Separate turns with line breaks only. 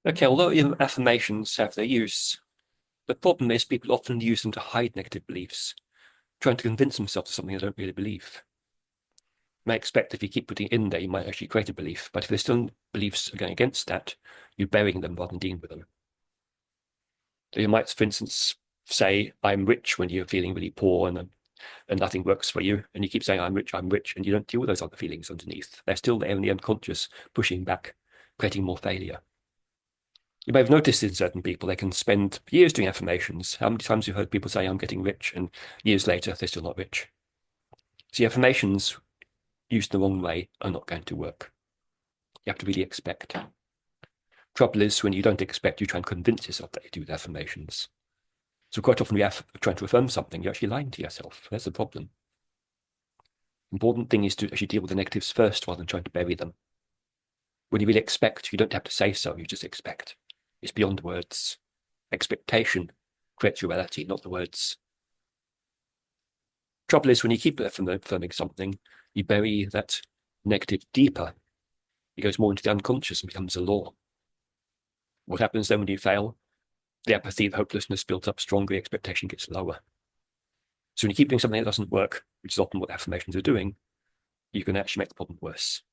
Okay, although affirmations have their use, the problem is people often use them to hide negative beliefs, trying to convince themselves of something they don't really believe. You may expect if you keep putting it in there, you might actually create a belief, but if there's still beliefs going against that, you're burying them rather than dealing with them. So you might, for instance, say, I'm rich when you're feeling really poor and nothing works for you, and you keep saying, I'm rich, and you don't deal with those other feelings underneath. They're still there in the unconscious, pushing back, creating more failure. You may have noticed in certain people, they can spend years doing affirmations. How many times have you heard people say, I'm getting rich, and years later, they're still not rich? See, affirmations used the wrong way are not going to work. You have to really expect. Trouble is, when you don't expect, you try and convince yourself that you do with affirmations. So quite often, we trying to affirm something, you're actually lying to yourself. That's the problem. Important thing is to actually deal with the negatives first rather than trying to bury them. When you really expect, you don't have to say so, you just expect. It's beyond words. Expectation creates reality, not the words. Trouble is, when you keep affirming something, you bury that negative deeper. It goes more into the unconscious and becomes a law. What happens then when you fail? The apathy, the hopelessness builds up stronger, the expectation gets lower. So when you keep doing something that doesn't work, which is often what affirmations are doing, you can actually make the problem worse.